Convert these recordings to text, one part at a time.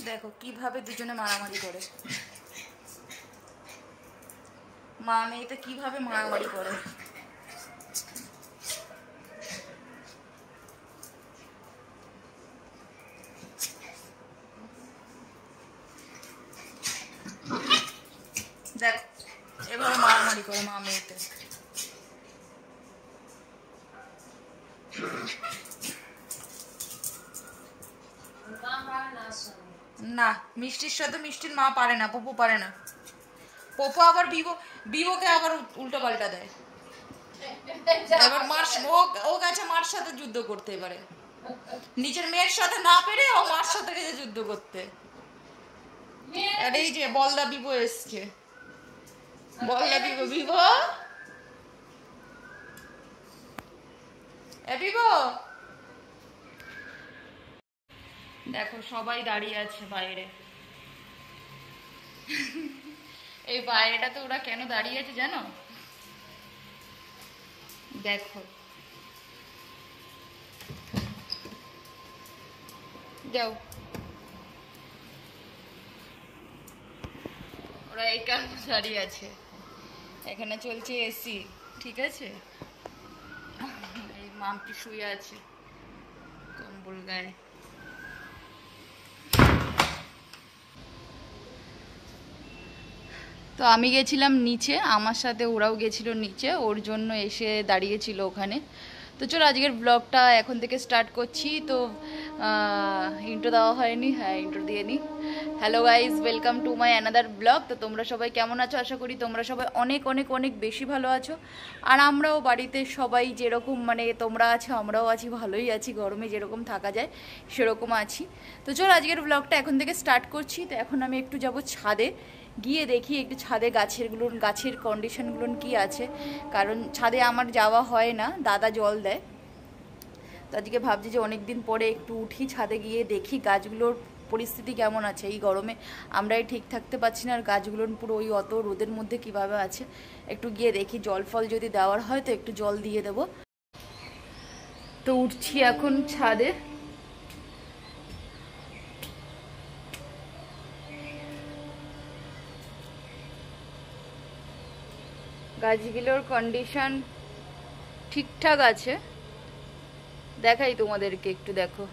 দেখো কিভাবে দুজনে মারামারি করে, মা মেয়েতে কিভাবে মারামারি করে। দেখো এভাবে মারামারি করে মা মেয়েতে। না, মিষ্টির সাথে মিষ্টির মা পারে না, পপু পারে না। পপু আবার বিবোকে আবার উল্টো পাল্টা দেয়। এবার মার ও গেছে মার সাথে যুদ্ধ করতে, এবারে নিজের মেয়ের সাথে না পেরে ও মার সাথে গেছে যুদ্ধ করতে। আর এই যে বলদা বিবো এসছে, বলদা বিবো বিবো বিবো। দেখো সবাই দাঁড়িয়ে আছে বাইরে। এই বাইরেটাতে ওরা কেন দাঁড়িয়ে আছে জানো? দেখো যাও, ওরা এই কারণে দাঁড়িয়ে আছে, এখানে চলছে এসি, ঠিক আছে। এই মাম্পি শুয়ে আছে কম্বল গায়ে। তো আমি গেছিলাম নিচে, আমার সাথে ওরাও গেছিল নিচে, ওর জন্য এসে দাঁড়িয়েছিল ওখানে। তো চলো আজকের ব্লগটা এখন থেকে স্টার্ট করছি। তো ইন্ট্রো দেওয়া হয়নি, হ্যাঁ ইন্ট্রো দিয়ে নিই। Hello guys, welcome to my another blog. তো তোমরা সবাই কেমন আছো? আশা করি তোমরা সবাই অনেক অনেক অনেক বেশি ভালো আছো। আর আমরাও বাড়িতে সবাই যেরকম মানে তোমরা আছো আমরাও আছি, ভালোই আছি, গরমে যেরকম থাকা যায় সেরকম আছি। তো চলো আজকের ব্লগটা এখন থেকে স্টার্ট করছি। তো এখন আমি একটু যাব ছাদে, গিয়ে দেখি একটু ছাদে গাছের কন্ডিশনগুলো কি আছে, কারণ ছাদে আমার যাওয়া হয় না, দাদা জল দেয়। তো আজকে ভাবছি যে অনেক দিন পরে একটু উঠি ছাদে, গিয়ে দেখি গাছগুলোর পরিস্থিতি কেমন আছে। এই গরমে আমরাই ঠিক থাকতে পারছি না, আর গাছগুলোর পুরো ওই অত রোদের মধ্যে কিভাবে আছে, একটু গিয়ে দেখি। জল ফল যদি দেওয়ার হয় তো একটু জল দিয়ে দেবো। তো উঠছি এখন ছাদে। গাছগুলোর কন্ডিশন ঠিকঠাক আছে, দেখাই তোমাদেরকে একটু। দেখো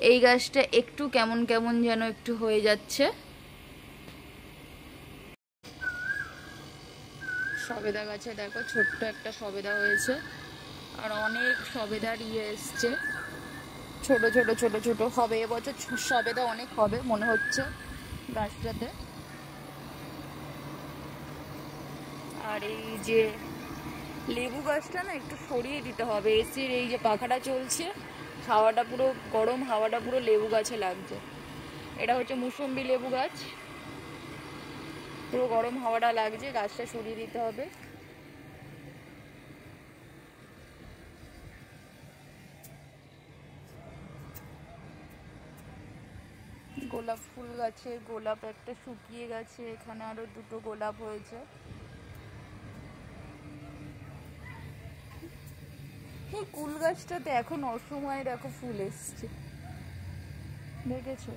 এই গাছটা একটু কেমন কেমন যেন একটু হয়ে যাচ্ছে। সবেদা গাছে দেখো ছোট্ট একটা সবেদা হয়েছে, আর অনেক সবেদার এসছে, ছোট ছোট ছোট ছোট হবে এবছর। সবেদা অনেক হবে মনে হচ্ছে গাছটাতে। আর এই যে লেবু গাছটা না একটু সরিয়ে দিতে হবে, এসির এই যে পাখাটা চলছে, হাওয়াটা পুরো গরম, হাওয়াটা পুরো লেবু গাছে লাগছে। এটা হচ্ছে মুসম্বি লেবু গাছ, পুরো গরম হাওয়াটা লাগছে, গাছটা সরিয়ে দিতে হবে। গোলাপ ফুল গাছে গোলাপ একটা শুকিয়ে গেছে, এখানে আরো দুটো গোলাপ হয়েছে। এই কুল গাছটাতে এখন অসময়ে দেখো ফুল এসছে, দেখেছো?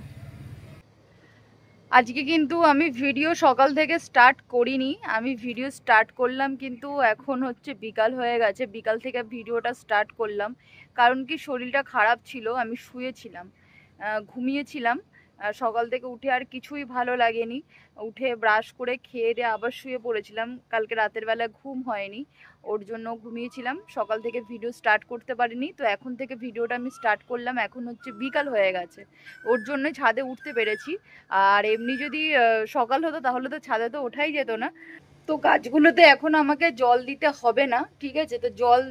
আজকে কিন্তু আমি ভিডিও সকাল থেকে স্টার্ট করিনি, আমি ভিডিও স্টার্ট করলাম কিন্তু এখন হচ্ছে বিকাল হয়ে গেছে। বিকাল থেকে ভিডিওটা স্টার্ট করলাম, কারণ কি শরীরটা খারাপ ছিল, আমি শুয়েছিলাম, ঘুমিয়েছিলাম। সকাল থেকে উঠে আর কিছুই ভালো লাগেনি, উঠে ব্রাশ করে খেয়ে দিয়ে আবার শুয়ে পড়েছিলাম। কালকে রাতের বেলা ঘুম হয়নি, ওর জন্য ঘুমিয়েছিলাম, সকাল থেকে ভিডিও স্টার্ট করতে পারিনি। তো এখন থেকে ভিডিওটা আমি স্টার্ট করলাম, এখন হচ্ছে বিকাল হয়ে গেছে, ওর জন্যই ছাদে উঠতে পেরেছি। আর এমনি যদি সকাল হতো তাহলে তো ছাদে তো ওঠাই যেত না। তো গাছগুলোতে এখন আমাকে জল দিতে হবে না, ঠিক আছে? তো জল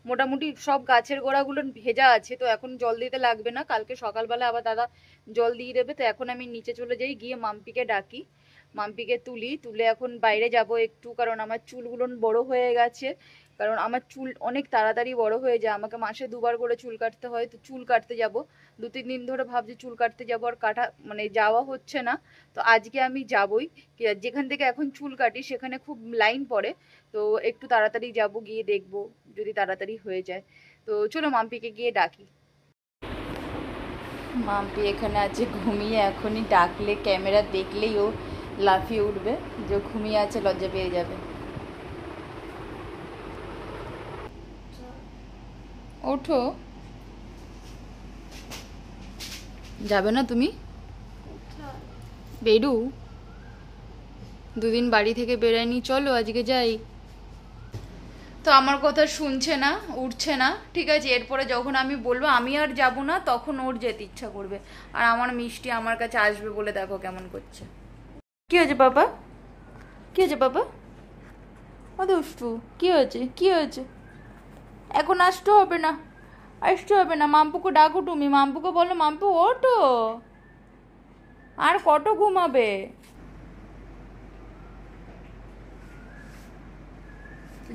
মোটামুটি সব গাছের গোড়াগুলো ভেজা আছে, তো এখন জল দিতে লাগবে না, কালকে সকালবেলা আবার দাদা জল দিয়ে দেবে। তো এখন আমি নিচে চলে যাই, গিয়ে মাম্পিকে ডাকি, মাম্পিকে তুলে এখন বাইরে যাব একটু, কারণ আমার চুলগুলো বড় হয়ে গেছে। কারণ আমার চুল অনেক তাড়াতাড়ি বড় হয়ে যায়, আমাকে মাসে 2বার করে চুল কাটতে হয়। তো চুল কাটতে যাব, 2-3 দিন ধরে ভাবছি চুল কাটতে যাব, আর কাটা মানে যাওয়া হচ্ছে না। তো আজকে আমি যাবই, যেখান থেকে এখন চুল কাটি সেখানে খুব লাইন পড়ে, তো একটু তাড়াতাড়ি যাব, গিয়ে দেখবো যদি তাড়াতাড়ি হয়ে যায়। তো চলো মাম্পিকে গিয়ে ডাকি। মাম্পি এখানে আছে ঘুমিয়ে, এখনই ডাকলে ক্যামেরা দেখলেই ও লাফিয়ে উঠবে, যে ঘুমিয়ে আছে লজ্জা পেয়ে যাবে। ওঠো, যাবে না তুমি? বেরু, দুদিন বাড়ি থেকে বেরায়নি, চলো আজকে যাই। তো আমার কথা শুনছে না, উঠছে না। ঠিক আছে, এরপরে যখন আমি বলবো আমি আর যাব না, তখন ওর যেতে ইচ্ছা করবে। আর আমার মিষ্টি আমার কাছে আসবে বলে দেখো কেমন করছে। কি হয়েছে বাবা? কি হয়েছে বাবা? ও দুষ্টু, কি হয়েছে? কি হয়েছে? এখন আসতে হবে না, আসতে হবে না। মাম্পুকে ডাকো, তুমি মাম্পুকে বলো মাম্পু ওঠো, আর কত ঘুমাবে?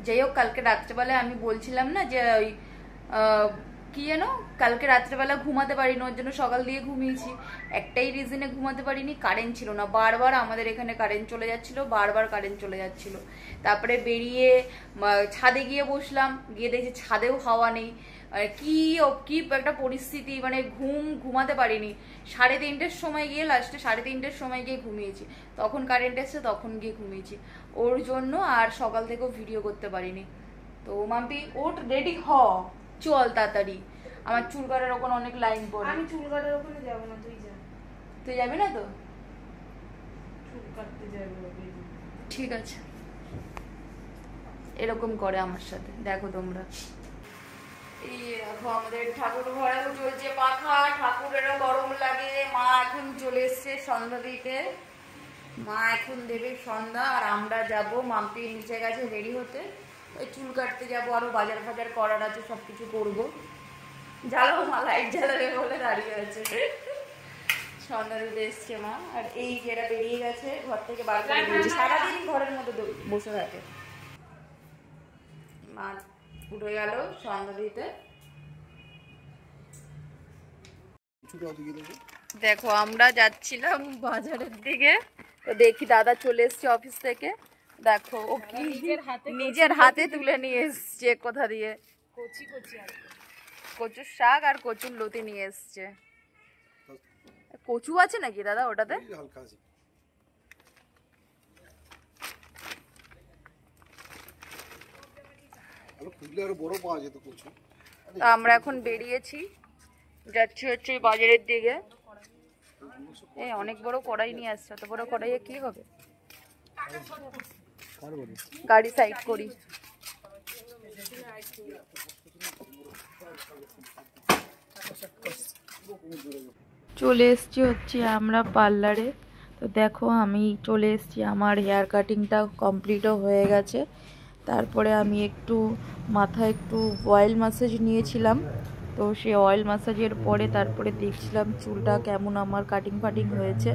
যাই হোক, কালকে রাত্রেবেলায় আমি বলছিলাম না যে ওই কি যেন, কালকে রাত্রেবেলা ঘুমাতে পারিনি, ওর জন্য সকাল দিয়ে ঘুমিয়েছি। একটাই রিজনে ঘুমাতে পারিনি, কারেন্ট ছিল না। বারবার আমাদের এখানে কারেন্ট চলে যাচ্ছিল, বারবার কারেন্ট চলে যাচ্ছিল। তারপরে বেরিয়ে ছাদে গিয়ে বসলাম, গিয়ে দেখছি ছাদেও হাওয়া নেই। কি কি একটা পরিস্থিতি, মানে ঘুমাতে পারিনি। 3:30-র সময় গিয়ে, লাস্টে 3:30-র সময় গিয়ে ঘুমিয়েছি। তখন কারেন্ট এসছে, তখন গিয়ে ঘুমিয়েছি ওর জন্য। আর সকাল থেকেও ভিডিও করতে পারিনি। তো মাম্পি ওঠ, রেডি হ, চল তাড়াতাড়ি। আমার চুল কাটার ওখানে অনেক লাইন পড়ে। আমি চুল কাটার ওখানে যাব না, তুই যা। তুই যাবি না তো? চুল কাটতে যাবে। ঠিক আছে, এরকম করে আমার সাথে, দেখো তোমরা। এই দেখো আমাদের ঠাকুর ঘরেও চলছে পাখা, ঠাকুরেরও গরম লাগে। মা এখন চলে এসছে সন্ধ্যা দিতে, মা এখন দেবে সন্ধ্যা। আর আমরা যাব, মাম্পি নিচে গেছে রেডি হতে, ওই চুল কাটতে যাবো, আরো বাজার ফাজার করার আছে, সবকিছু করবো। জ্বালাবো, মা লাইট জ্বালাবে বলে দাঁড়িয়ে আছে। সন্ধ্যা দিতে এসছে মা। আর এই যেটা বেরিয়ে গেছে ঘর থেকে, বার করে দিয়েছে, সারাদিন ঘরের মধ্যে বসে থাকে। মা উঠে গেল সন্ধ্যা দিতে। দেখো আমরা যাচ্ছিলাম বাজারের দিকে, তো দেখি দাদা চলে এসছে অফিস থেকে। দেখো ও কি নিজের হাতে তুলে নিয়ে এসছে, কোথা দিয়ে কচুর শাক আর কচুর লতি নিয়ে এসছে। কচু আছে নাকি দাদা ওটাতে? আমরা এখন বেরিয়েছি, যাচ্ছি হচ্ছে বাজারের দিকে। এই অনেক বড় কড়াই নিয়ে আসছে, এত বড় কড়াইয়ে কি হবে? গাড়ি সাইড করি। চলে এসছি হচ্ছে আমরা পার্লারে। তো দেখো আমি চলে এসছি, আমার হেয়ার কাটিংটা কমপ্লিটও হয়ে গেছে। তারপরে আমি একটু মাথায় একটু অয়েল ম্যাসাজ নিয়েছিলাম। তো সেই অয়েল ম্যাসাজের পরে তারপরে দেখছিলাম চুলটা কেমন আমার কাটিং ফাটিং হয়েছে,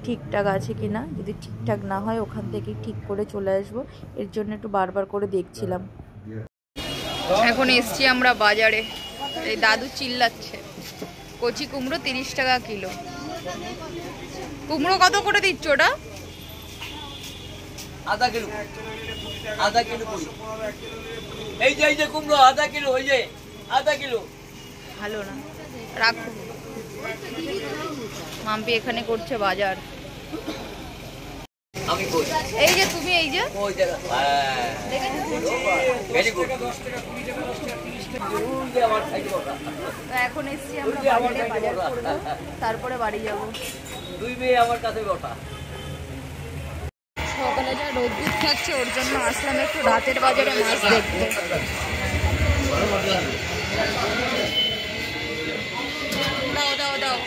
ঠিকঠাক আছে কি না। যদি ঠিকঠাক না হয় ওখান থেকে ঠিক করে চলে আসবো, এর জন্য একটু বারবার করে দেখছিলাম। এখন এসছি আমরা বাজারে, এই দাদু চিল্লাচ্ছে। কচি কুমড়ো 30 টাকা কিলো। কুমড়ো কত করে দিচ্ছ ওটা? আধা কিলো। আধা কিলো কই? এই যে কুমড়ো আধা কিলো, ওই যে আধা কিলো। ভালো না, রাখো। মাম্পি এখানে করছে বাজার। আমি কই? এই যে তুমি, এই যে ওই জায়গা। হ্যাঁ, ভেরি গুড। এখন এসছি আমরা বাজারে, বাজার করবো, তারপরে বাড়ি যাব। দুই মেয়ে আমার কাছে বসা। সকালে যা রোদ্দুর থাকছে, ওর জন্য আসলাম একটু রাতের বাজারে মাছ দেখতে। দাও দাও দাও,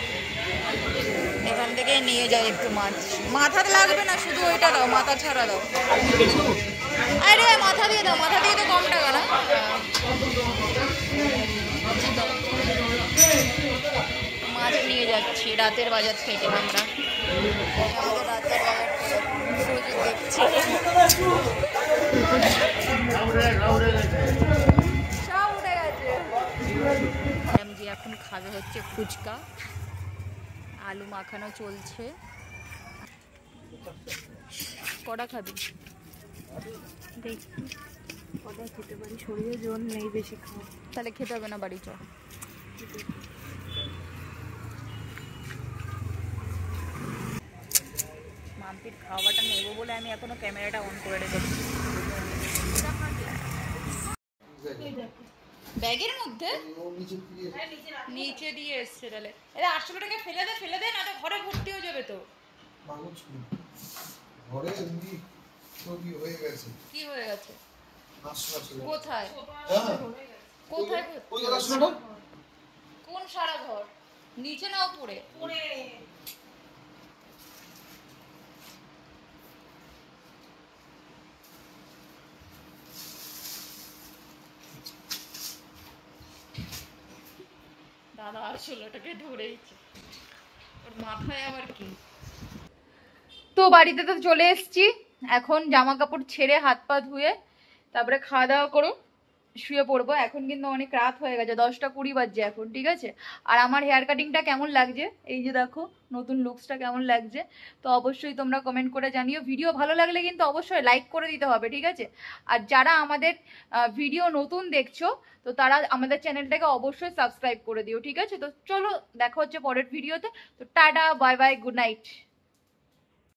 এখান থেকে নিয়ে যাই একটু মাছ। মাথাতে লাগবে না, শুধু ওইটা দাও, মাথা ছাড়া দাও। আরে মাথা দিয়ে দাও, মাথা দিয়ে তো কম টাকা না। মাছ নিয়ে যাচ্ছি রাতের বাজার থেকে আমরা। আমাদের রাতের বাজার দেখছি, সব উঠে গেছে। ম্যামজি এখন খাবে হচ্ছে ফুচকা, আলু মাখানো চলছে। কটা খাবি? দেখি কটা খেতে পারি, শরীরে জোর নেই বেশি খাওয়া। তাহলে খেতে হবে না, বাড়ি চ। খাবারটা নেবো বলে আমি এখনো ক্যামেরাটা অন করে রেখেছি। ব্যাগের মধ্যে নিচে দিয়ে এসছে তাহলে। এটা 800 টাকা ফেলে দে না তো ঘরে ভর্তি হয়ে যাবে তো। ঘরে এমনি কি হয়ে গেছে? কি হয়ে গেছে? কোথায়? কোথায়? ওই রাস্তাটা? কোন সারা ঘর? নিচে না উপরে? দাদা আসলে ওটাকে ধরেইছে, ওর মাথায় আবার কি। তো বাড়িতে তো চলে এসেছি, এখন জামা কাপড় ছেড়ে হাত পা ধুয়ে তারপরে খাওয়া দাওয়া করো, শুয়ে পড়বো। এখন কিন্তু অনেক রাত হয়ে গেছে, 10টা 20 বাজছে এখন, ঠিক আছে। আর আমার হেয়ার কাটিংটা কেমন লাগছে, এই যে দেখো নতুন লুকসটা কেমন লাগছে, তো অবশ্যই তোমরা কমেন্ট করে জানিও। ভিডিও ভালো লাগলে কিন্তু অবশ্যই লাইক করে দিতে হবে, ঠিক আছে। আর যারা আমাদের ভিডিও নতুন দেখছো তো তারা আমাদের চ্যানেলটাকে অবশ্যই সাবস্ক্রাইব করে দিও, ঠিক আছে। তো চলো দেখা হচ্ছে পরের ভিডিওতে। তো tata, bye bye, good night.